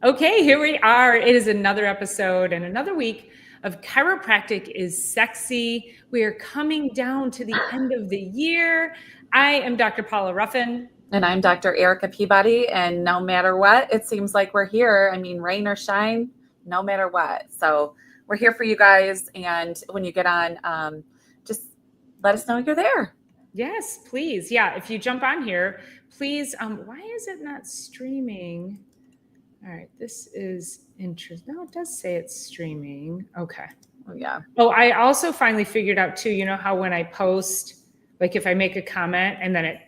Okay, here we are. It is another episode and another week of Chiropractic is Sexy. We are coming down to the end of the year. I am Dr. Paula Ruffin. And I'm Dr. Erica Peabody. And no matter what, it seems like we're here. I mean, rain or shine, no matter what. So we're here for you guys. And when you get on, just let us know you're there. Yes, please. Yeah, if you jump on here, please. Why is it not streaming? All right, this is interesting. No, it does say it's streaming. Okay. Oh, yeah. Oh, I also finally figured out too, you know how when I post, like if I make a comment and then it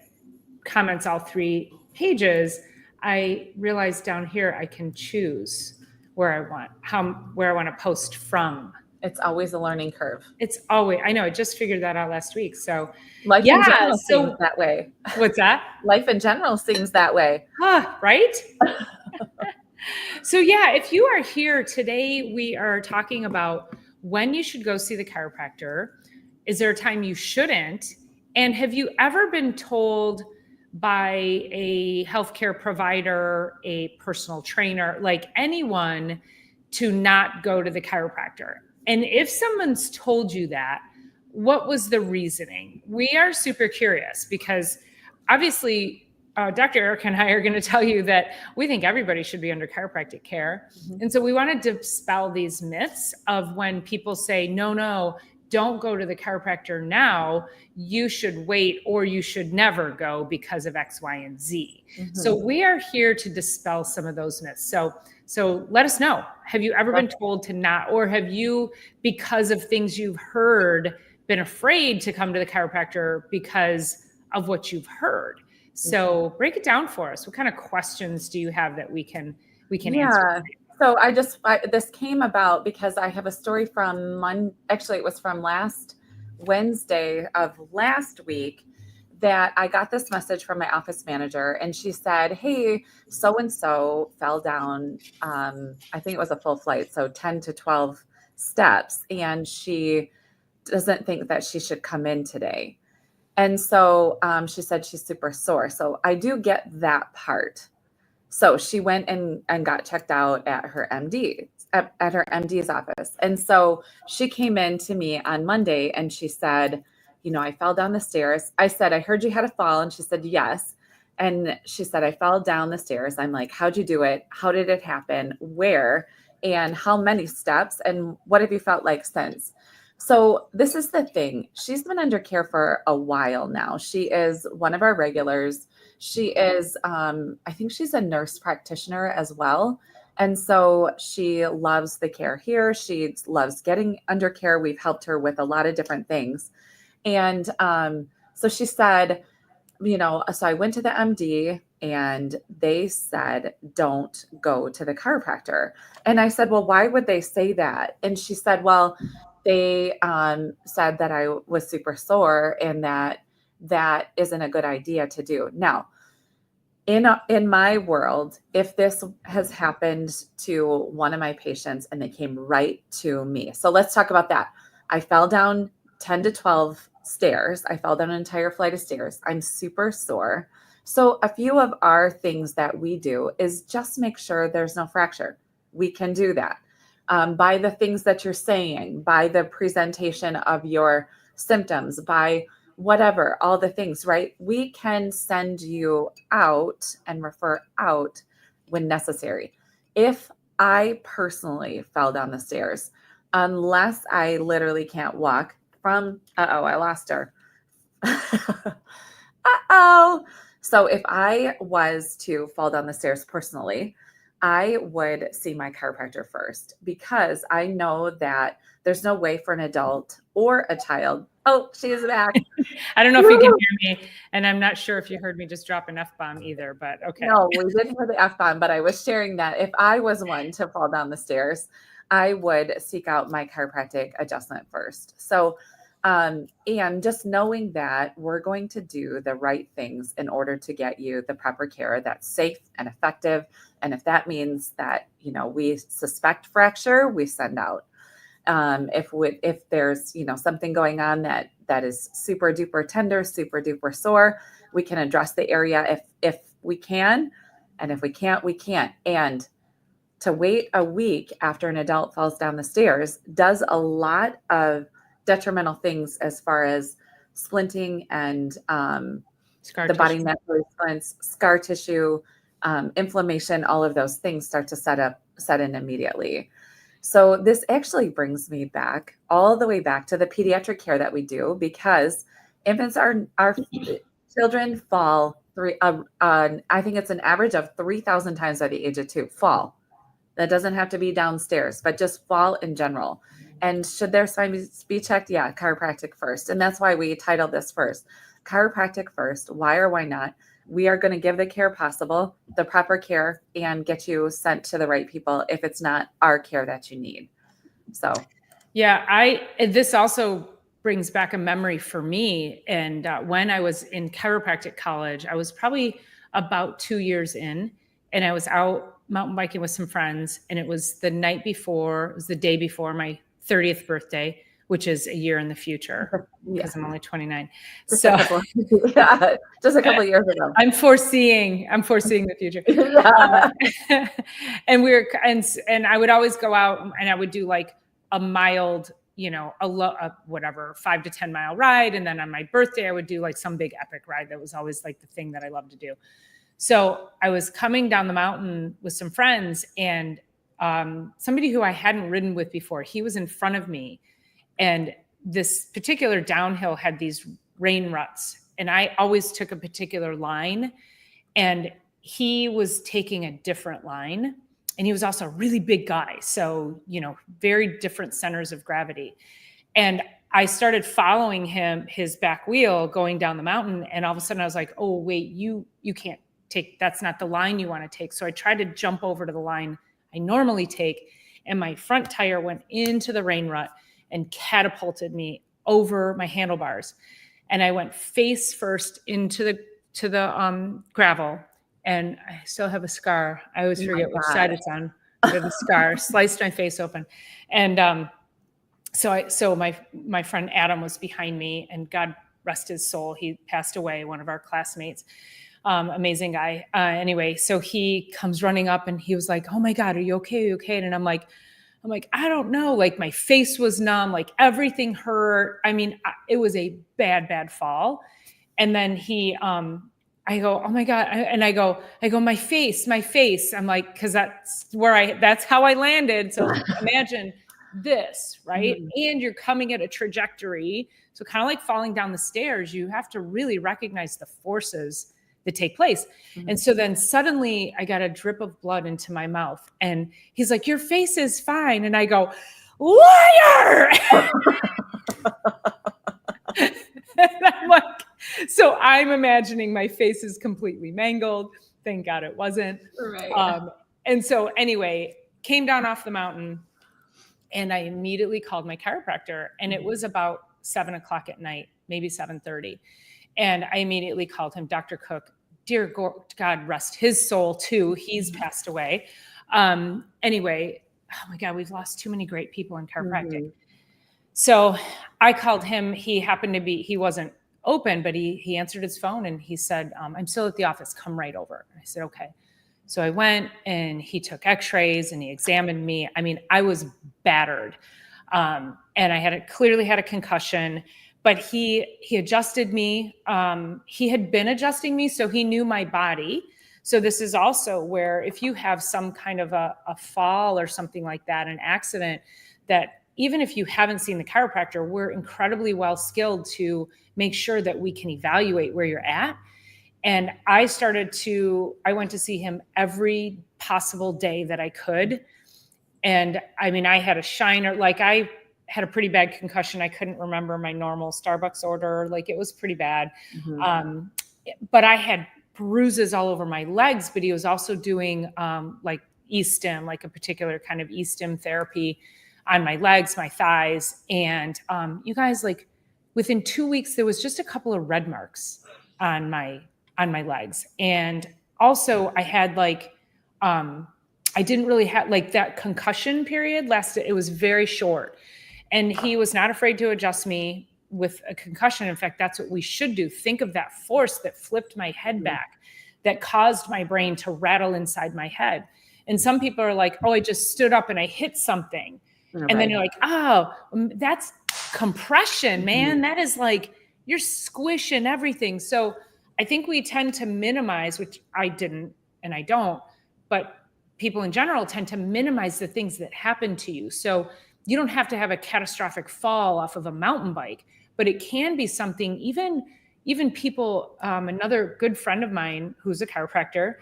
comments all 3 pages, I realized down here I can choose where I want to post from. It's always a learning curve. It's always, I know, I just figured that out last week. So Life in yeah, general seems that way. What's that? Life in general seems that way. Right? So yeah, if you are here today, we are talking about when you should go see the chiropractor. Is there a time you shouldn't? And have you ever been told by a healthcare provider, a personal trainer, like anyone, to not go to the chiropractor? And if someone's told you that, what was the reasoning? We are super curious because obviously Dr. Erica and I are going to tell you that we think everybody should be under chiropractic care. Mm-hmm. And so we want to dispel these myths of when people say, no, don't go to the chiropractor now, you should wait or you should never go because of X, Y, and Z. Mm-hmm. So we are here to dispel some of those myths. So let us know. Have you ever been told to not, or have you, because of things you've heard, been afraid to come to the chiropractor because of what you've heard? So break it down for us. What kind of questions do you have that we can answer? So this came about because I have a story from actually it was from last Wednesday of last week that I got this message from my office manager, and she said, hey, so-and-so fell down, I think it was a full flight, so 10 to 12 steps, and she doesn't think that she should come in today. And so she said she's super sore. So I do get that part. So she went and got checked out at her MD, at her MD's office. And so she came in to me on Monday and she said, I fell down the stairs. I said, I heard you had a fall. And she said, yes. And she said, I fell down the stairs. I'm like, how'd you do it? How did it happen? Where? And how many steps? And what have you felt like since? So this is the thing. She's been under care for a while now. She is one of our regulars. She is, I think she's a nurse practitioner as well. And so she loves the care here. She loves getting under care. We've helped her with a lot of different things. And so she said, so I went to the MD and they said, don't go to the chiropractor. And I said, well, why would they say that? And she said, well, they said that I was super sore and that isn't a good idea to do. Now, in my world, if this has happened to one of my patients and they came right to me. So let's talk about that. I fell down 10 to 12 stairs. I fell down an entire flight of stairs. I'm super sore. So a few of our things that we do is just make sure there's no fracture. We can do that. By the things that you're saying, by the presentation of your symptoms, by whatever, all the things, right? We can send you out and refer out when necessary. If I personally fell down the stairs, unless I literally can't walk from, I lost her. So if I was to fall down the stairs personally, I would see my chiropractor first because I know that there's no way for an adult or a child. Oh, she is back. I don't know if you can hear me, and I'm not sure if you heard me just drop an F-bomb either, but okay. No, we didn't hear the F-bomb, but I was sharing that if I was one to fall down the stairs, I would seek out my chiropractic adjustment first. So, and just knowing that we're going to do the right things in order to get you the proper care that's safe and effective. And if that means that, we suspect fracture, we send out. If there's, something going on that is super duper tender, super duper sore, we can address the area if we can. And if we can't, we can't. And to wait a week after an adult falls down the stairs does a lot of detrimental things as far as splinting and Scar the body tissue. naturally splints, scar tissue, inflammation, all of those things start to set in immediately. So this actually brings me back all the way back to the pediatric care that we do, because infants are children fall I think it's an average of 3,000 times by the age of 2 fall. That doesn't have to be downstairs, but just fall in general. And should their spine be checked? Yeah, chiropractic first. And that's why we titled this first, chiropractic first. Why or why not? We are going to give the care possible, the proper care, and get you sent to the right people if it's not our care that you need. So, Yeah, this also brings back a memory for me. And when I was in chiropractic college, I was probably about 2 years in, and I was out mountain biking with some friends, and it was the night before, it was the day before my 30th birthday, which is a year in the future because I'm only 29. Just so a couple of years ago. I'm foreseeing the future. And and I would always go out and I would do like a mild, a whatever 5 to 10 mile ride. And then on my birthday, I would do like some big epic ride. That was always like the thing that I loved to do. So I was coming down the mountain with some friends, and somebody who I hadn't ridden with before, he was in front of me. And this particular downhill had these rain ruts, and I always took a particular line, and he was taking a different line. And he was also a really big guy. So, very different centers of gravity. And I started following his back wheel going down the mountain. And all of a sudden I was like, oh, wait, you can't take, that's not the line you want to take. So I tried to jump over to the line I normally take. And my front tire went into the rain rut and catapulted me over my handlebars. And I went face first into the gravel. And I still have a scar. I always forget which side it's on. I have a scar, sliced my face open. And so my friend Adam was behind me, and God rest his soul, he passed away, one of our classmates. Amazing guy. Anyway, so he comes running up and he was like, oh my God, are you okay? Are you okay? And I'm like, I don't know. Like my face was numb, like everything hurt. I mean, it was a bad fall. And then I go, oh my God. And I go, my face. I'm like, cause that's how I landed. So imagine this, right? Mm-hmm. And you're coming at a trajectory. So kind of like falling down the stairs, you have to really recognize the forces that take place. Mm-hmm. And so then suddenly I got a drip of blood into my mouth, and he's like, your face is fine. And I go, liar. And I'm like, so I'm imagining my face is completely mangled. Thank God it wasn't. Right. And so anyway, came down off the mountain, and I immediately called my chiropractor, and it was about 7 o'clock at night, maybe 7:30. And I immediately called him, Dr. Cook, dear God, rest his soul too. He's passed away. Anyway, oh my God, we've lost too many great people in chiropractic. Mm-hmm. So I called him. He wasn't open, but he answered his phone, and he said, I'm still at the office. Come right over. And I said, okay. So I went, and he took x-rays and he examined me. I mean, I was battered. And I clearly had a concussion, but he adjusted me. He had been adjusting me, so he knew my body. So this is also where if you have some kind of a fall or something like that, an accident, that even if you haven't seen the chiropractor, we're incredibly well skilled to make sure that we can evaluate where you're at. And I went to see him every possible day that I could. And I mean, I had a shiner, like I had a pretty bad concussion. I couldn't remember my normal Starbucks order. Like it was pretty bad. Mm-hmm. But I had bruises all over my legs, but he was also doing like e-stim, like a particular kind of e-stim therapy on my legs, my thighs. And you guys, like within 2 weeks, there was just a couple of red marks on my legs. And also I had like, I didn't really have like that concussion period lasted. It was very short, and he was not afraid to adjust me with a concussion. In fact, that's what we should do. Think of that force that flipped my head back, that caused my brain to rattle inside my head. And some people are like, oh, I just stood up and I hit something. And then you're like, oh, that's compression, man. That is like, you're squishing everything. So I think we tend to minimize, which I didn't and I don't, but people in general tend to minimize the things that happen to you. So you don't have to have a catastrophic fall off of a mountain bike, but it can be something, even people, another good friend of mine who's a chiropractor,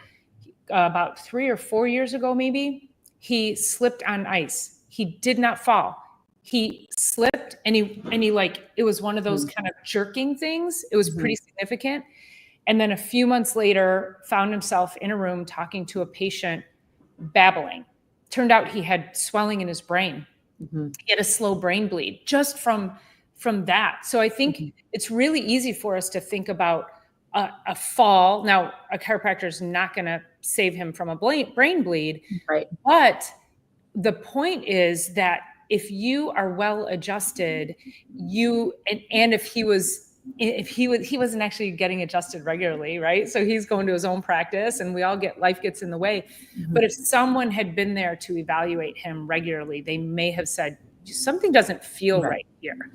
about 3 or 4 years ago, maybe, he slipped on ice. He did not fall. He slipped and he like, it was one of those kind of jerking things. It was pretty significant. And then a few months later, found himself in a room talking to a patient, babbling. Turned out he had swelling in his brain. He had a slow brain bleed just from that. So I think it's really easy for us to think about a fall. Now, a chiropractor is not going to save him from a brain bleed, right? But the point is that if you are well adjusted, and if he wasn't actually getting adjusted regularly, right? So he's going to his own practice, and life gets in the way. But if someone had been there to evaluate him regularly, they may have said, something doesn't feel right here.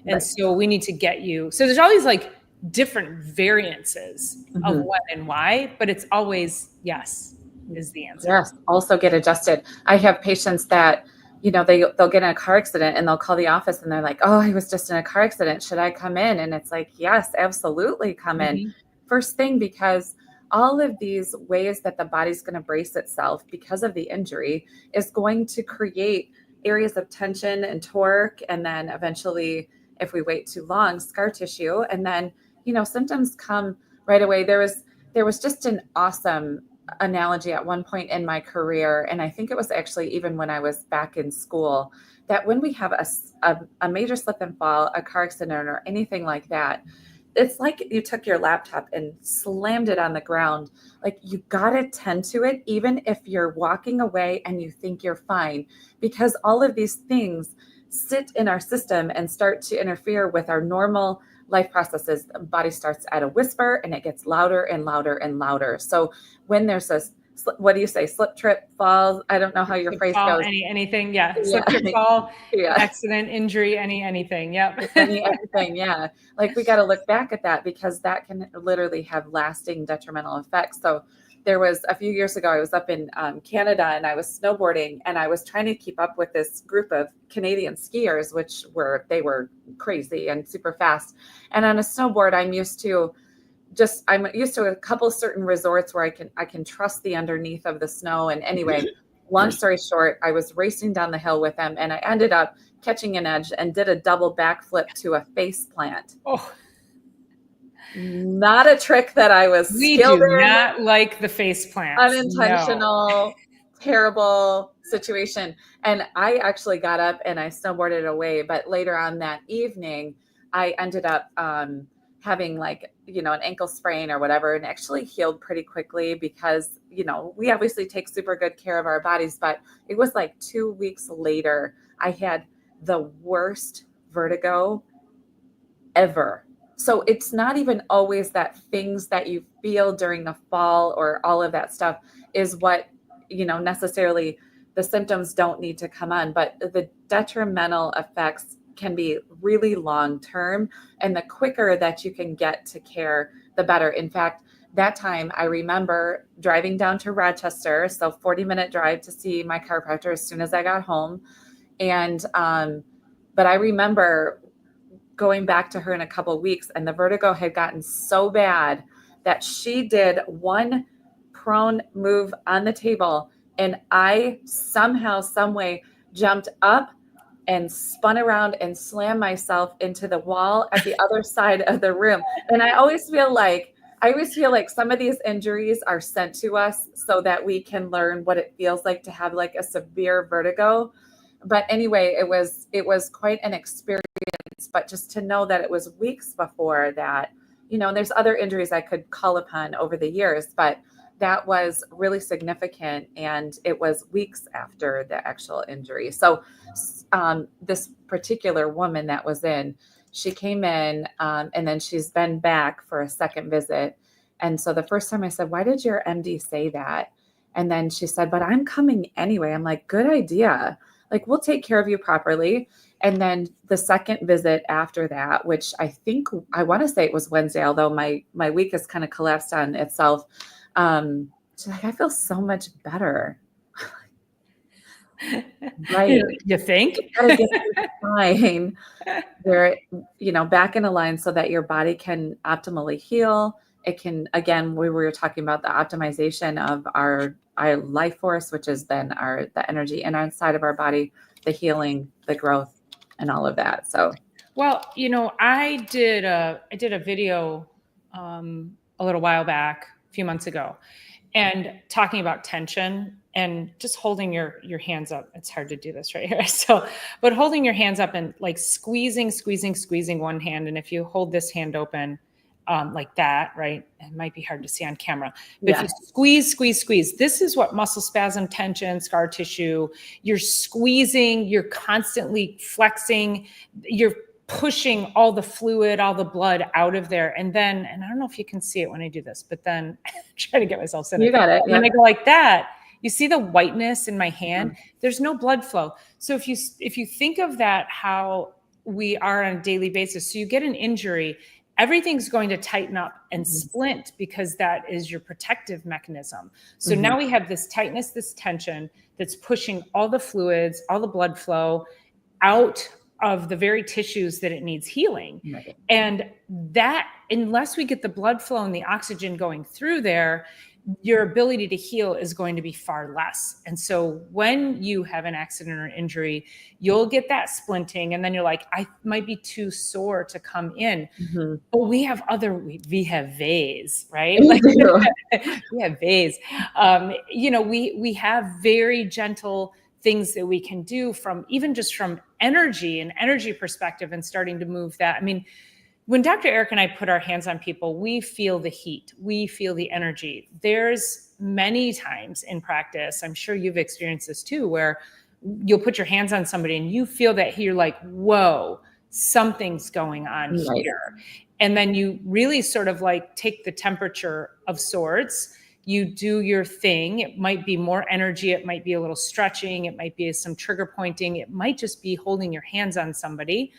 And so we need to get you. So there's always like different variances of when and why, but it's always yes is the answer. Yes. Also get adjusted. I have patients that, they'll get in a car accident and they'll call the office and they're like, oh, I was just in a car accident. Should I come in? And it's like, yes, absolutely come in first thing, because all of these ways that the body's going to brace itself because of the injury is going to create areas of tension and torque. And then eventually, if we wait too long, scar tissue. And then, symptoms come right away. There was just an awesome analogy at one point in my career, and I think it was actually even when I was back in school, that when we have a major slip and fall, a car accident, or anything like that, it's like you took your laptop and slammed it on the ground. Like, you got to tend to it, even if you're walking away and you think you're fine, because all of these things sit in our system and start to interfere with our normal life processes. The body starts at a whisper and it gets louder and louder and louder. So when there's what do you say? Slip, trip, fall. I don't know how your phrase goes. Anything. Yeah. Slip, trip, fall, accident, injury, anything. Yep. Anything. Yeah. Like, we got to look back at that, because that can literally have lasting detrimental effects. So there was a few years ago, I was up in Canada and I was snowboarding, and I was trying to keep up with this group of Canadian skiers, they were crazy and super fast. And on a snowboard, I'm used to a couple certain resorts where I can trust the underneath of the snow. And anyway, long story short, I was racing down the hill with them, and I ended up catching an edge and did a double backflip to a face plant. Oh. Not a trick that I was skilled in. We do not like the face plants. Unintentional, terrible situation. And I actually got up and I snowboarded away. But later on that evening, I ended up having an ankle sprain or whatever, and actually healed pretty quickly, because, we obviously take super good care of our bodies. But it was like 2 weeks later, I had the worst vertigo ever. So it's not even always that things that you feel during the fall or all of that stuff is what, necessarily the symptoms don't need to come on, but the detrimental effects can be really long-term, and the quicker that you can get to care, the better. In fact, that time I remember driving down to Rochester, so 40-minute drive to see my chiropractor as soon as I got home. And, but I remember going back to her in a couple of weeks, and the vertigo had gotten so bad that she did one prone move on the table, and I somehow, some way jumped up and spun around and slammed myself into the wall at the other side of the room. And I always feel like some of these injuries are sent to us so that we can learn what it feels like to have like a severe vertigo. But anyway, it was quite an experience. But just to know that it was weeks before that, there's other injuries I could call upon over the years, but that was really significant. And it was weeks after the actual injury. So this particular woman that was in, she came in and then she's been back for a second visit. And so the first time I said, why did your MD say that? And then she said, but I'm coming anyway. I'm like, good idea. Like, we'll take care of you properly. And then the second visit after that, which I want to say it was Wednesday, although my week has kind of collapsed on itself. She's like, I feel so much better. Right. You think? You gotta get your spine where, back in a line so that your body can optimally heal. It can, again, we were talking about the optimization of our life force, which is then the energy inside of our body, the healing, the growth, and all of that. So, well, I did a video a little while back, a few months ago, and talking about tension and just holding your hands up. It's hard to do this right here. So, but holding your hands up and like squeezing one hand. And if you hold this hand open like that, right? It might be hard to see on camera, but if you squeeze, this is what muscle spasm, tension, scar tissue, you're squeezing, you're constantly flexing, you're pushing all the fluid, all the blood out of there. And then, and I don't know if you can see it when I do this, but then I try to get myself centered. You got it. And then I go like that. You see the whiteness in my hand? There's no blood flow. So if you think of that, how we are on a daily basis, so you get an injury, everything's going to tighten up and splint because that is your protective mechanism. So now we have this tightness, this tension that's pushing all the fluids, all the blood flow out of the very tissues that it needs healing. Right. And that, unless we get the blood flow and the oxygen going through there, your ability to heal is going to be far less. And so when you have an accident or injury, you'll get that splinting, and then you're like, I might be too sore to come in. But we have V's, right? We have V's. We have very gentle things that we can do from even just from energy perspective and starting to move that. I mean, when Dr. Eric and I put our hands on people, we feel the heat, we feel the energy. There's many times in practice, I'm sure you've experienced this too, where you'll put your hands on somebody and you feel that you're like, whoa, something's going on here. And then you really sort of like take the temperature of sorts. You do your thing. It might be more energy. It might be a little stretching. It might be some trigger pointing. It might just be holding your hands on somebody,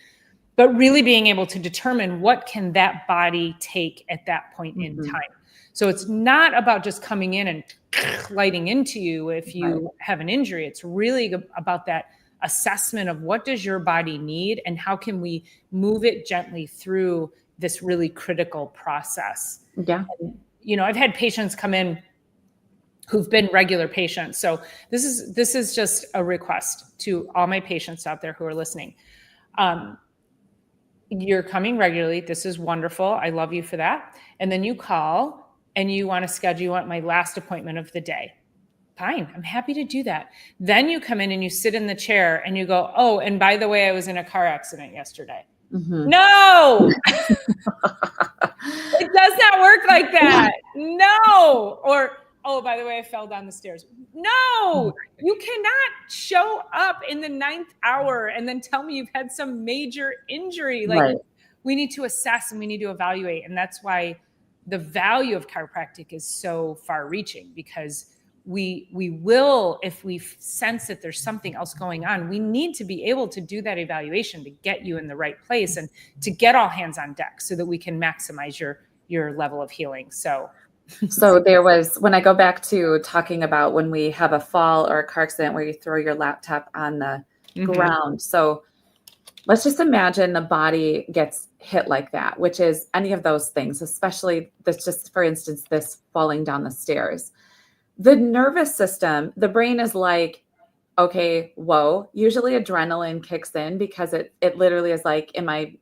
but really being able to determine what can that body take at that point in time. So it's not about just coming in and lighting into you if you have an injury. It's really about that assessment of what does your body need and how can we move it gently through this really critical process. Yeah. And, I've had patients come in who've been regular patients. So this is just a request to all my patients out there who are listening. You're coming regularly. This is wonderful. I love you for that. And then you call and you want to schedule, you want my last appointment of the day. Fine. I'm happy to do that. Then you come in and you sit in the chair and you go, oh, and by the way, I was in a car accident yesterday. No, it does not work like that. No. Or, oh, by the way, I fell down the stairs. No, you cannot show up in the 9th hour and then tell me you've had some major injury. Like we need to assess and we need to evaluate. And that's why the value of chiropractic is so far reaching, because we will, if we sense that there's something else going on, we need to be able to do that evaluation to get you in the right place and to get all hands on deck so that we can maximize your level of healing. So there was, when I go back to talking about when we have a fall or a car accident where you throw your laptop on the ground. So let's just imagine the body gets hit like that, which is any of those things, especially this, just for instance, this falling down the stairs. The nervous system, the brain is like, okay, whoa, usually adrenaline kicks in because it literally is like,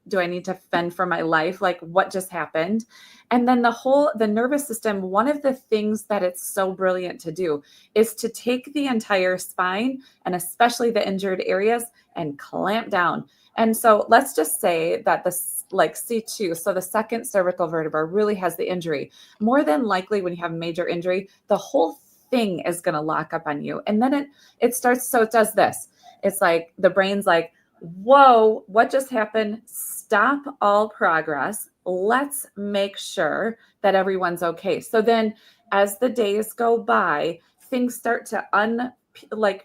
do I need to fend for my life? Like, what just happened? And then the nervous system, one of the things that it's so brilliant to do is to take the entire spine and especially the injured areas and clamp down. And so let's just say that like C2, so the second cervical vertebra really has the injury. More than likely when you have major injury, the whole thing is going to lock up on you. And then it starts, so it does this. It's like the brain's like, whoa, what just happened? Stop all progress. Let's make sure that everyone's okay. So then as the days go by, things start to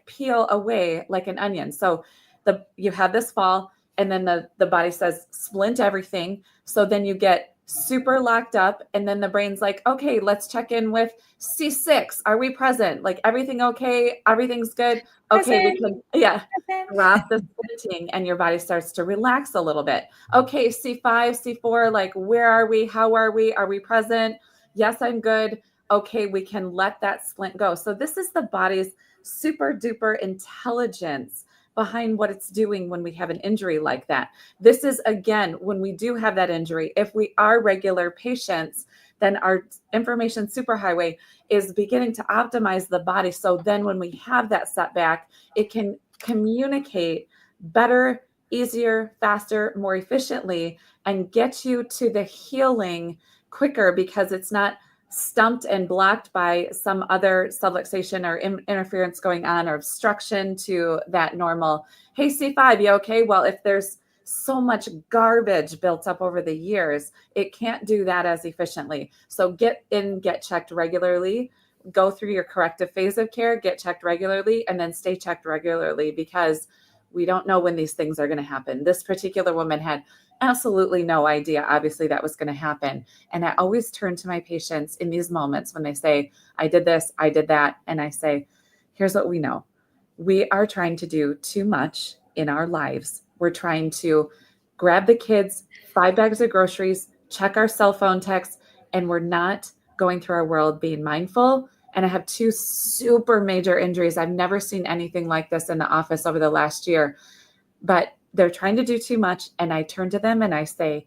peel away like an onion. So you have this fall, and then the body says splint everything. So then you get super locked up, and then the brain's like, okay, let's check in with C6. Are we present? Like, everything okay? Everything's good. Okay, we can, yeah, drop the splinting, and your body starts to relax a little bit. Okay, C5, C4, like, where are we? How are we? Are we present? Yes, I'm good. Okay, we can let that splint go. So this is the body's super duper intelligence behind what it's doing when we have an injury like that. This is, again, when we do have that injury, if we are regular patients, then our information superhighway is beginning to optimize the body. So then when we have that setback, it can communicate better, easier, faster, more efficiently, and get you to the healing quicker, because it's not stumped and blocked by some other subluxation or interference going on, or obstruction to that normal, hey, C5, you okay? Well, if there's so much garbage built up over the years, it can't do that as efficiently. So get checked regularly, go through your corrective phase of care, get checked regularly, and then stay checked regularly, because we don't know when these things are going to happen. This particular woman had absolutely no idea, obviously, that was going to happen. And I always turn to my patients in these moments when they say, I did this, I did that. And I say, here's what we know. We are trying to do too much in our lives. We're trying to grab the kids, 5 bags of groceries, check our cell phone texts, and we're not going through our world being mindful. And I have 2 super major injuries. I've never seen anything like this in the office over the last year, but they're trying to do too much. And I turn to them and I say,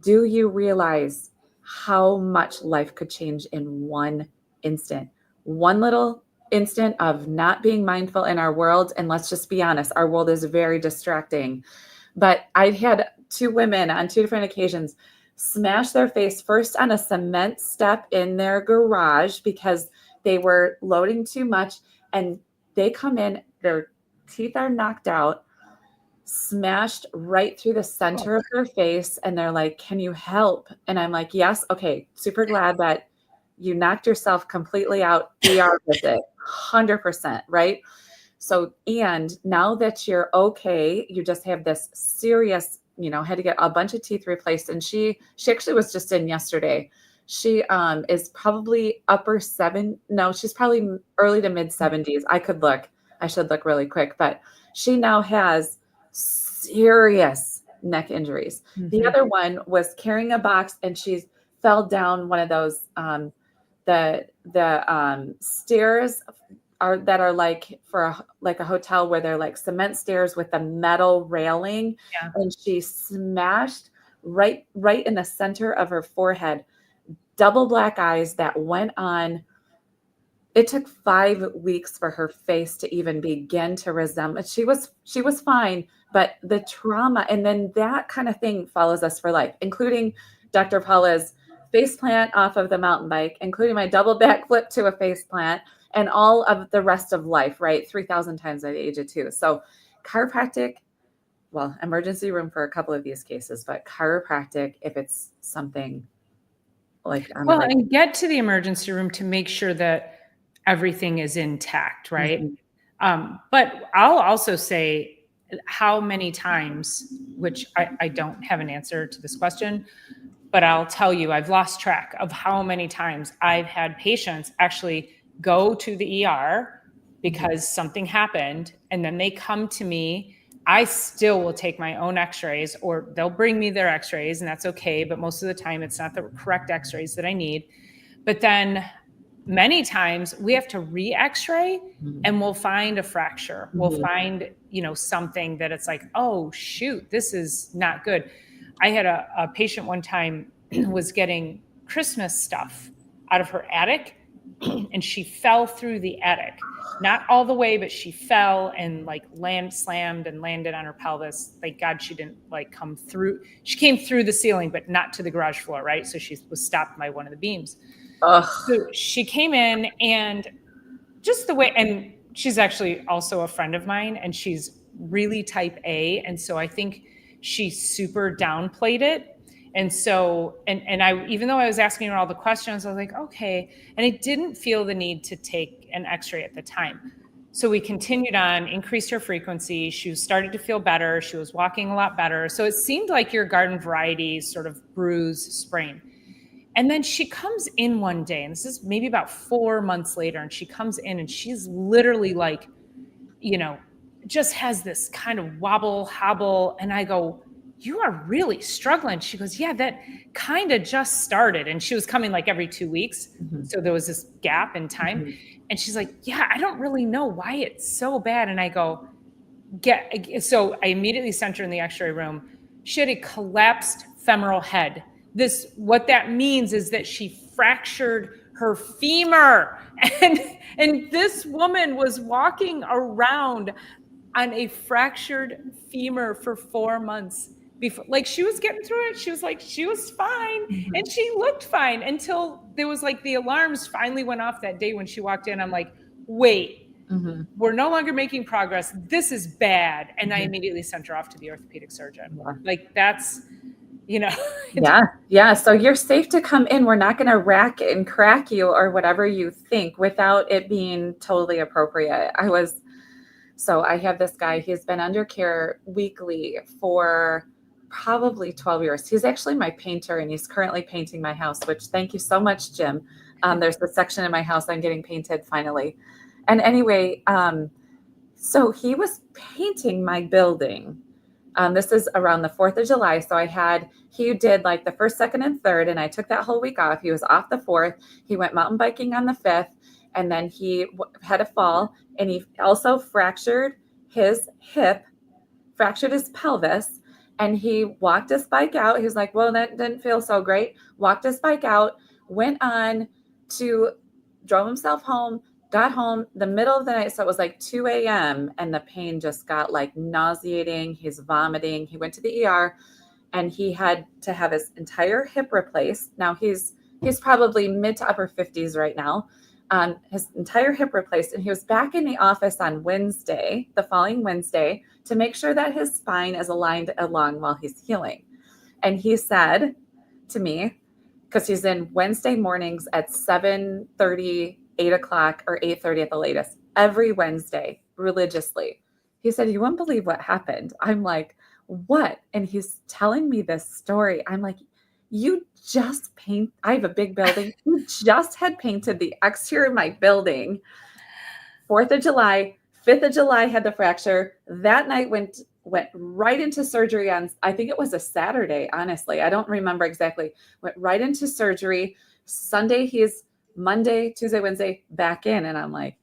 do you realize how much life could change in one instant? One little instant of not being mindful in our world. And let's just be honest, our world is very distracting. But I had 2 women on 2 different occasions smash their face first on a cement step in their garage because they were loading too much. And they come in, their teeth are knocked out, smashed right through the center of their face. And they're like, can you help? And I'm like, yes. Okay. Super glad that you knocked yourself completely out. ER visit, 100%. Right. So, and now that you're okay, you just have this serious, had to get a bunch of teeth replaced. And she actually was just in yesterday. She is probably she's probably early to mid 70s. I should look really quick, but she now has serious neck injuries. Mm-hmm. The other one was carrying a box, and she fell down one of those the stairs that are like for a hotel, where they're like cement stairs with a metal railing. Yeah. And she smashed right in the center of her forehead, double black eyes that went on. It took 5 weeks for her face to even begin to resemble. She was fine, but the trauma, and then that kind of thing follows us for life, including Dr. Paula's face plant off of the mountain bike, including my double back flip to a face plant, and all of the rest of life, right? 3,000 times at the age of 2. So chiropractic, well, emergency room for a couple of these cases, but chiropractic, if it's something like, and get to the emergency room to make sure that everything is intact, right? Mm-hmm. But I'll also say, how many times, which I don't have an answer to this question, but I'll tell you, I've lost track of how many times I've had patients actually go to the ER because something happened, and then they come to me. I still will take my own x-rays, or they'll bring me their x-rays, and that's okay. But most of the time it's not the correct x-rays that I need. But then many times we have to re-x-ray, and we'll find a fracture. Mm-hmm. We'll find, something that it's like, oh shoot, this is not good. I had a patient one time was getting Christmas stuff out of her attic, and she fell through the attic. Not all the way, but she fell and slammed and landed on her pelvis. Thank God she didn't come through. She came through the ceiling, but not to the garage floor, right? So she was stopped by one of the beams. Ugh. So she came in, and just the way, and she's actually also a friend of mine, and she's really type A. And so I think she super downplayed it. And so, and I, even though I was asking her all the questions, I was like, okay. And I didn't feel the need to take an x-ray at the time. So we continued on, increased her frequency. She started to feel better. She was walking a lot better. So it seemed like your garden variety sort of bruise, sprain. And then she comes in one day, and this is maybe about 4 months later, and she comes in and she's literally like, just has this kind of wobble, hobble. And I go, you are really struggling. She goes, yeah, that kind of just started. And she was coming like every 2 weeks. Mm-hmm. So there was this gap in time. Mm-hmm. And she's like, yeah, I don't really know why it's so bad. And I go, so I immediately sent her in the x-ray room. She had a collapsed femoral head. What that means is that she fractured her femur. And this woman was walking around on a fractured femur for 4 months before. Like, she was getting through it. She was like, she was fine. Mm-hmm. And she looked fine until there was like the alarms finally went off that day when she walked in. I'm like, wait, mm-hmm. we're no longer making progress. This is bad. And mm-hmm. I immediately sent her off to the orthopedic surgeon. Yeah. Like, that's, Yeah. So you're safe to come in. We're not going to rack and crack you or whatever you think without it being totally appropriate. So I have this guy, he's been under care weekly for probably 12 years. He's actually my painter, and he's currently painting my house, which, thank you so much, Jim. There's the section in my house I'm getting painted finally. And anyway, so he was painting my building. This is around the 4th of July. So he did like the 1st, 2nd, and 3rd, and I took that whole week off. He was off the 4th. He went mountain biking on the 5th, and then he had a fall, and he also fractured his hip, fractured his pelvis, and he walked his bike out. He was like, well, that didn't feel so great. Walked his bike out, drove himself home, got home the middle of the night. So it was like 2 a.m. and the pain just got like nauseating. He's vomiting. He went to the ER, and he had to have his entire hip replaced. Now he's probably mid to upper 50s right now. His entire hip replaced. And he was back in the office on Wednesday, the following Wednesday, to make sure that his spine is aligned along while he's healing. And he said to me, because he's in Wednesday mornings at 7:30, 8 o'clock, or 8:30 at the latest, every Wednesday, religiously. He said, you wouldn't believe what happened. I'm like, what? And he's telling me this story. I'm like, I have a big building. You just had painted the exterior of my building. 4th of July, 5th of July had the fracture. That night went right into surgery on, I think it was a Saturday, honestly. I don't remember exactly. Went right into surgery. Sunday, he's Monday, Tuesday, Wednesday, back in. And I'm like,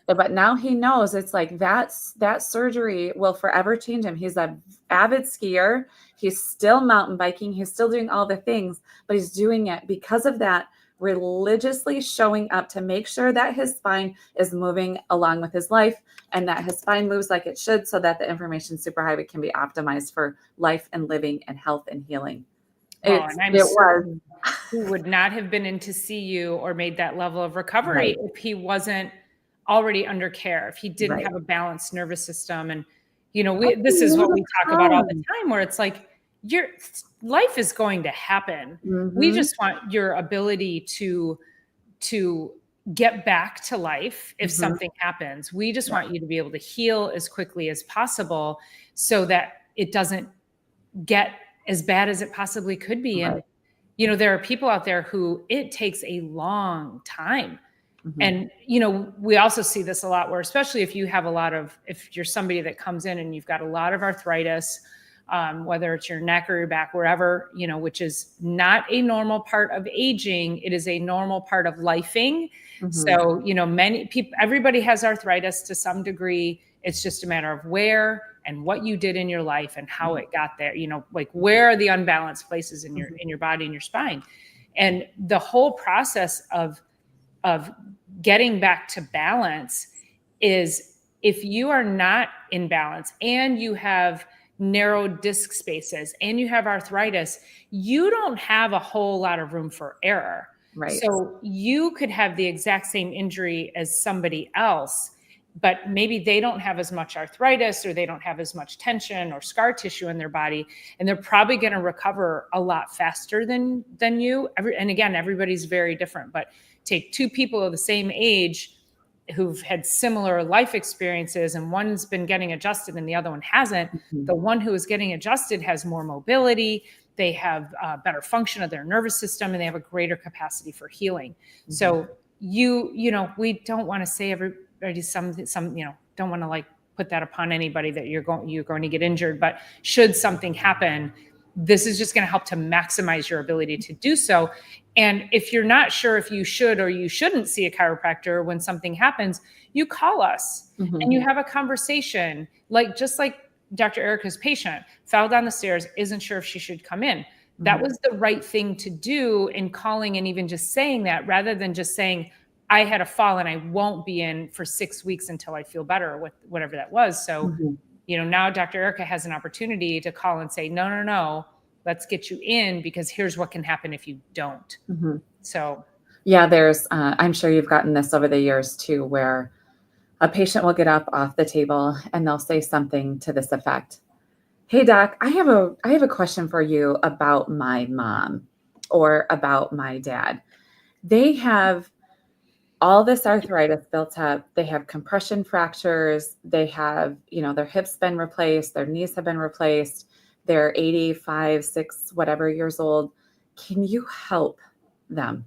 but now he knows it's like that surgery will forever change him. He's an avid skier. He's still mountain biking. He's still doing all the things, but he's doing it because of that, religiously showing up to make sure that his spine is moving along with his life, and that his spine moves like it should, so that the information superhighway can be optimized for life and living and health and healing. He would not have been in to see you or made that level of recovery if he wasn't already under care, if he didn't have a balanced nervous system. And, this is what we talk about all the time, where it's like, your life is going to happen. Mm-hmm. We just want your ability to get back to life if something happens. We just want you to be able to heal as quickly as possible so that it doesn't get as bad as it possibly could be. And, there are people out there who it takes a long time. Mm-hmm. And, we also see this a lot where, especially if you're somebody that comes in and you've got a lot of arthritis, whether it's your neck or your back, wherever, which is not a normal part of aging. It is a normal part of lifing. Mm-hmm. So, many people, everybody has arthritis to some degree. It's just a matter of where and what you did in your life and how it got there, like where are the unbalanced places in your body and your spine. And the whole process of getting back to balance is, if you are not in balance and you have narrow disc spaces and you have arthritis, you don't have a whole lot of room for error. Right. So you could have the exact same injury as somebody else, but maybe they don't have as much arthritis, or they don't have as much tension or scar tissue in their body, and they're probably going to recover a lot faster than you. And again, everybody's very different, but take two people of the same age who've had similar life experiences, and one's been getting adjusted and the other one hasn't. Mhm. The one who is getting adjusted has more mobility, they have better function of their nervous system, and they have a greater capacity for healing. Mm-hmm. So we don't want to say everybody some, don't want to like put that upon anybody that you're going to get injured, but should something happen, this is just going to help to maximize your ability to do so. And if you're not sure if you should or you shouldn't see a chiropractor when something happens, you call us and you have a conversation, just like Dr. Erica's patient fell down the stairs, isn't sure if she should come in. That was the right thing to do in calling and even just saying that, rather than just saying, I had a fall and I won't be in for 6 weeks until I feel better, with whatever that was. So, now Dr. Erica has an opportunity to call and say, no, let's get you in, because here's what can happen if you don't. So, yeah, there's, I'm sure you've gotten this over the years too, where a patient will get up off the table and they'll say something to this effect. Hey doc, I have a question for you about my mom or about my dad. They have all this arthritis built up. They have compression fractures. They have, their hips been replaced. Their knees have been replaced. They're 85, 6, whatever years old. Can you help them?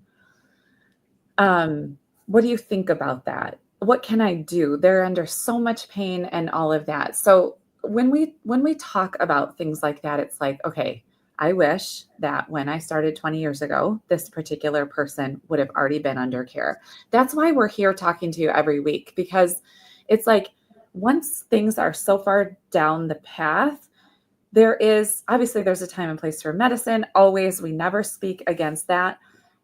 What do you think about that? What can I do? They're under so much pain and all of that. So when we talk about things like that, it's like, okay, I wish that when I started 20 years ago, this particular person would have already been under care. That's why we're here talking to you every week, because it's like, once things are so far down the path, there's a time and place for medicine. Always, we never speak against that.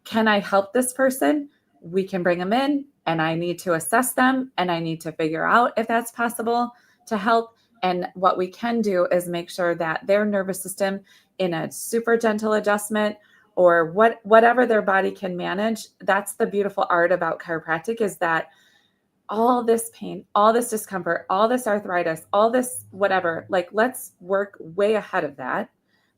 Can I help this person? We can bring them in, and I need to assess them, and I need to figure out if that's possible to help. And what we can do is make sure that their nervous system, in a super gentle adjustment or whatever their body can manage. That's the beautiful art about chiropractic, is that all this pain, all this discomfort, all this arthritis, all this whatever, like, let's work way ahead of that.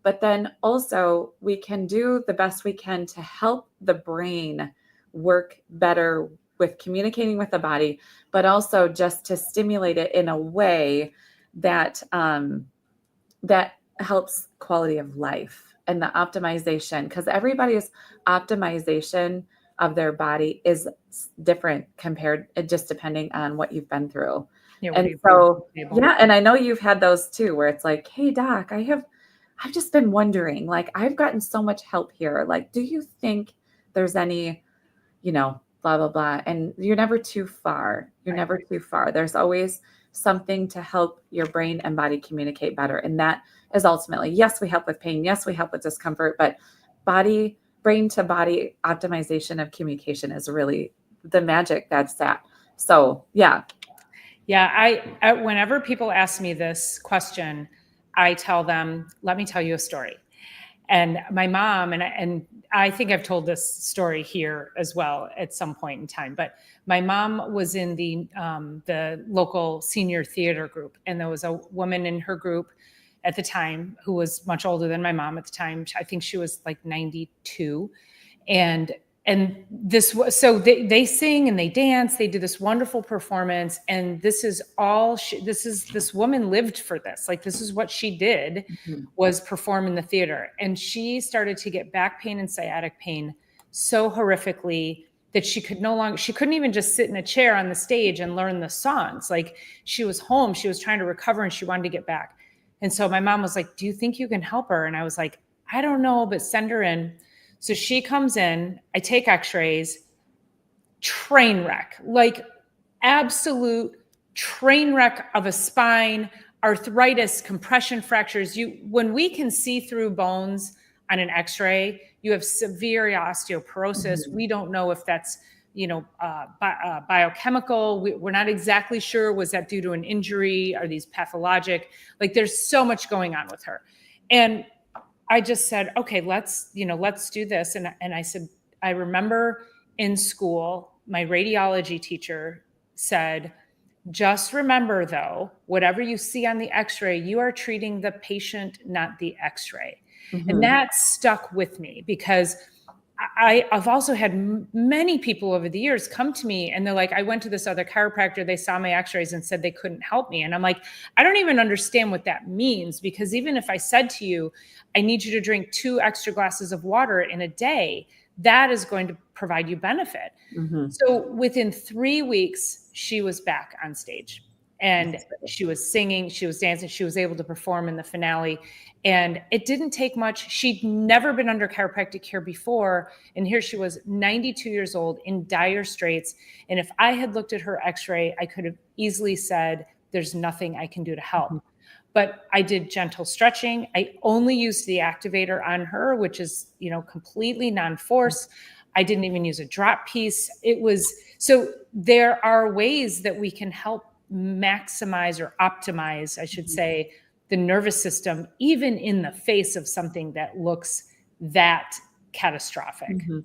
But then also we can do the best we can to help the brain work better with communicating with the body, but also just to stimulate it in a way that that helps quality of life and the optimization, because everybody's optimization of their body is different, compared, just depending on what you've been through. And so, yeah, and I know you've had those too, where it's like, hey doc, I've just been wondering, like, I've gotten so much help here. Like, do you think there's any, blah, blah, blah. And you're never too far. You're never too far. There's always something to help your brain and body communicate better. And that is ultimately, yes, we help with pain. Yes, we help with discomfort, but brain to body optimization of communication is really the magic that's that. So, yeah. Yeah. I whenever people ask me this question, I tell them, let me tell you a story. And my mom, and I think I've told this story here as well at some point in time, but my mom was in the local senior theater group, and there was a woman in her group at the time who was much older than my mom at the time. I think she was like 92, and they sing and they dance, they do this wonderful performance, and this woman lived for this. Like, this is what she did, was perform in the theater. And she started to get back pain and sciatic pain so horrifically that she couldn't even just sit in a chair on the stage and learn the songs. Like, she was home, she was trying to recover, and she wanted to get back. And so my mom was like, do you think you can help her? And I was like, I don't know, but send her in. So she comes in, I take x-rays, train wreck, like absolute train wreck of a spine, arthritis, compression fractures. When we can see through bones on an x-ray, you have severe osteoporosis. We don't know if that's, biochemical. We're not exactly sure. Was that due to an injury? Are these pathologic? Like, there's so much going on with her. And I just said, okay, let's do this. And I said, I remember in school, my radiology teacher said, just remember though, whatever you see on the x-ray, you are treating the patient, not the x-ray. And that stuck with me, because I've also had many people over the years come to me and they're like, I went to this other chiropractor. They saw my x-rays and said they couldn't help me. And I'm like, I don't even understand what that means, because even if I said to you, I need you to drink 2 extra glasses of water in a day, that is going to provide you benefit. Mm-hmm. So within 3 weeks, she was back on stage and she was singing, she was dancing, she was able to perform in the finale. And it didn't take much. She'd never been under chiropractic care before. And here she was, 92 years old, in dire straits. And if I had looked at her x-ray, I could have easily said, there's nothing I can do to help. Mm-hmm. But I did gentle stretching. I only used the activator on her, which is, completely non-force. I didn't even use a drop piece. So there are ways that we can help maximize or optimize, I should say, the nervous system, even in the face of something that looks that catastrophic. Mm-hmm.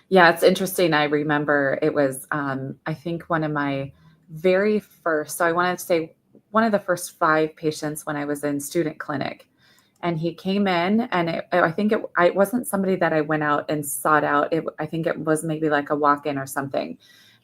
Yeah, it's interesting. I remember it was, I think one of my very first, so I wanted to say one of the first 5 patients when I was in student clinic. And he came in and I think it wasn't somebody that I went out and sought out. I think it was maybe like a walk-in or something.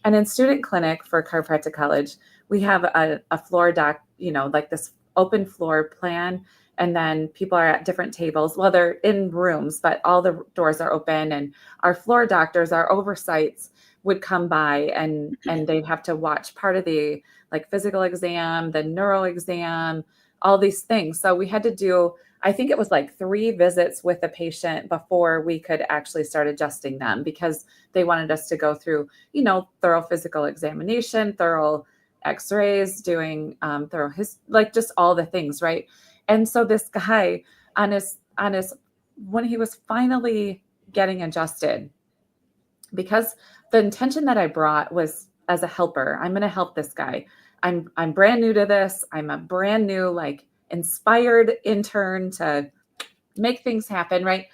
And in student clinic for chiropractic college, we have a floor doc, like this open floor plan. And then people are at different tables. Well, they're in rooms, but all the doors are open. And our floor doctors, our oversights would come by and they'd have to watch part of the like physical exam, the neuro exam, all these things. So we had to do, I think it was like 3 visits with a patient before we could actually start adjusting them, because they wanted us to go through, thorough physical examination, thorough x-rays, doing thorough like just all the things, right? And so this guy on his when he was finally getting adjusted, because the intention that I brought was as a helper, I'm going to help this guy. I'm brand new to this. I'm a brand new, like, inspired intern to make things happen, right?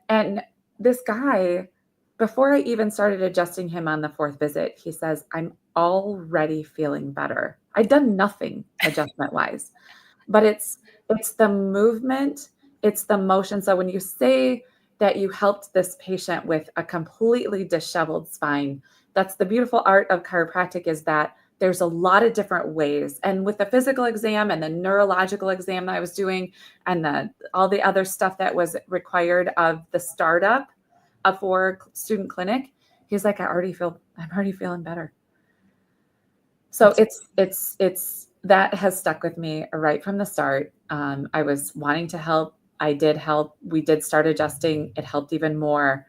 And this guy, before I even started adjusting him on the 4th visit, he says, I'm already feeling better. I'd done nothing adjustment wise, but it's the movement, it's the motion. So when you say that you helped this patient with a completely disheveled spine, that's the beautiful art of chiropractic, is that there's a lot of different ways. And with the physical exam and the neurological exam that I was doing and all the other stuff that was required of the startup for student clinic, he's like, I'm already feeling better. So it's that has stuck with me right from the start. I was wanting to help. I did help. We did start adjusting. It helped even more,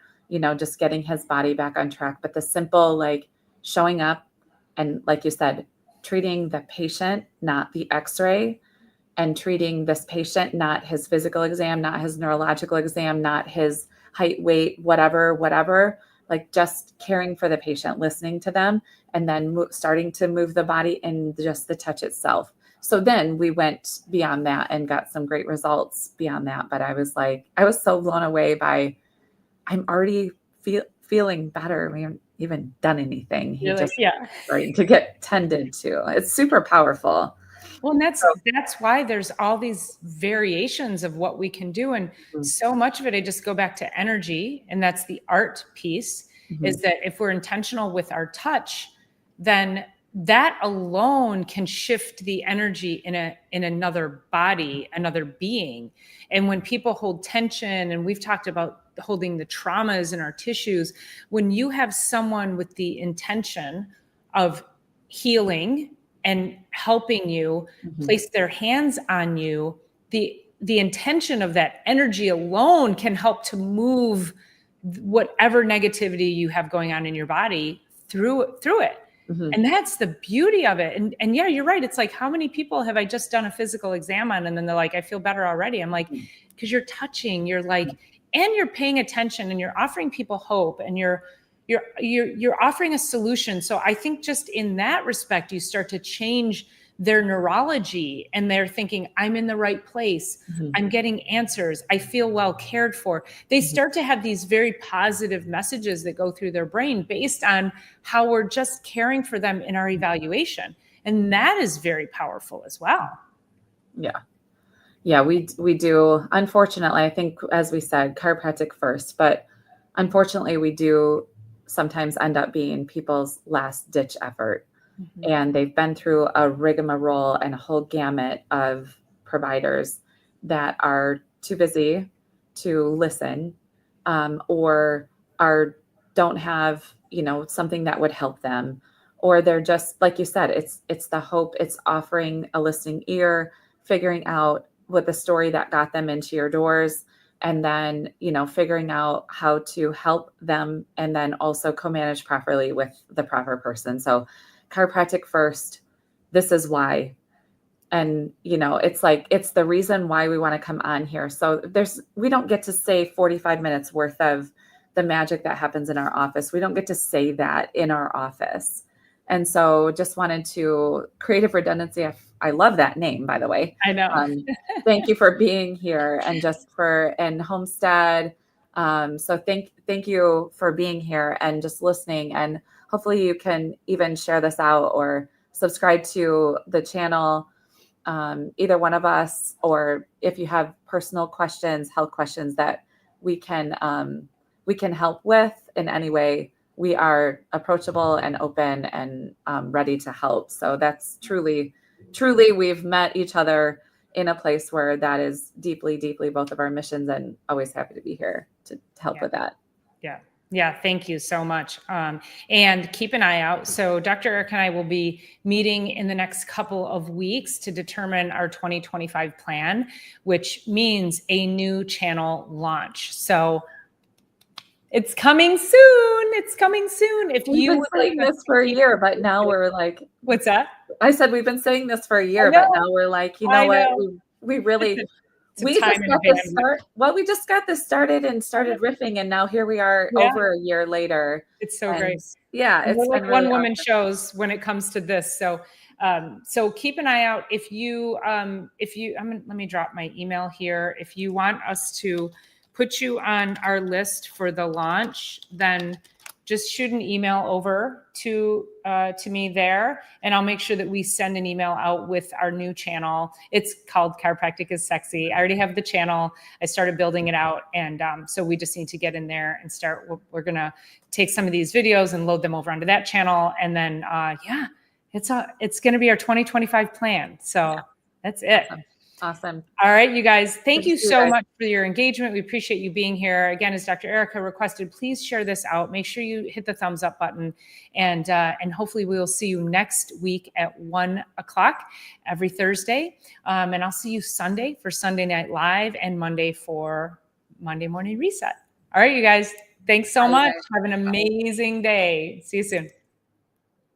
just getting his body back on track. But the simple, like, showing up and, like you said, treating the patient, not the x-ray, and treating this patient, not his physical exam, not his neurological exam, not his height, weight, whatever, like just caring for the patient, listening to them, and then starting to move the body and just the touch itself. So then we went beyond that and got some great results beyond that. But I was so blown away by, I'm already feeling better. We haven't even done anything. He just starting to get tended to. It's super powerful. Well, and that's why there's all these variations of what we can do. And so much of it, I just go back to energy. And that's the art piece, is that if we're intentional with our touch, then that alone can shift the energy in another body, another being. And when people hold tension, and we've talked about holding the traumas in our tissues, when you have someone with the intention of healing and helping you, place their hands on you, the intention of that energy alone can help to move whatever negativity you have going on in your body through it. And that's the beauty of it. And yeah, you're right. It's like, how many people have I just done a physical exam on, and then they're like, I feel better already. I'm like, because you're touching, you're like, and you're paying attention, and you're offering people hope, and you're offering a solution. So I think just in that respect, you start to change their neurology, and they're thinking, I'm in the right place. I'm getting answers. I feel well cared for. They start to have these very positive messages that go through their brain based on how we're just caring for them in our evaluation. And that is very powerful as well. Yeah. Yeah, we do. Unfortunately, I think, as we said, chiropractic first, but unfortunately, we do sometimes end up being people's last ditch effort. Mhm. And they've been through a rigmarole and a whole gamut of providers that are too busy to listen, or are don't have, something that would help them, or they're just like you said, it's the hope, it's offering a listening ear, figuring out what the story that got them into your doors, and then figuring out how to help them, and then also co-manage properly with the proper person. So chiropractic first, this is why. And it's like, it's the reason why we want to come on here. So we don't get to say 45 minutes worth of the magic that happens in our office. We don't get to say that in our office. And so just wanted to creative redundancy. I love that name, by the way. I know. Thank you for being here, and and Homestead. So thank you for being here and just listening. And hopefully you can even share this out or subscribe to the channel, either one of us, or if you have personal questions, health questions that we can help with in any way, we are approachable and open and ready to help. So that's truly we've met each other in a place where that is deeply, deeply both of our missions, and always happy to be here to help with that. Yeah. Yeah. Thank you so much. And keep an eye out. So Dr. Eric and I will be meeting in the next couple of weeks to determine our 2025 plan, which means a new channel launch. So it's coming soon. It's coming soon. If We've been saying this for a year, but now we're like, what's that? I said we've been saying this for a year, but now we're like, what? We really we just got this start. Well, we just got this started and started riffing, and now here we are over a year later. It's so great. Yeah, it's like one woman shows when it comes to this. So so keep an eye out. Let me drop my email here. If you want us to put you on our list for the launch, then just shoot an email over to me there, and I'll make sure that we send an email out with our new channel. It's called Chiropractic is Sexy. I already have the channel. I started building it out, and so we just need to get in there and start. We're gonna take some of these videos and load them over onto that channel, and then it's gonna be our 2025 plan. So that's it. Awesome. All right, you guys, thank you so much for your engagement. We appreciate you being here. Again, as Dr. Erica requested, please share this out. Make sure you hit the thumbs up button, and hopefully we will see you next week at 1:00 every Thursday. And I'll see you Sunday for Sunday Night Live, and Monday for Monday Morning Reset. All right, you guys, thanks so much. Have an amazing day. See you soon.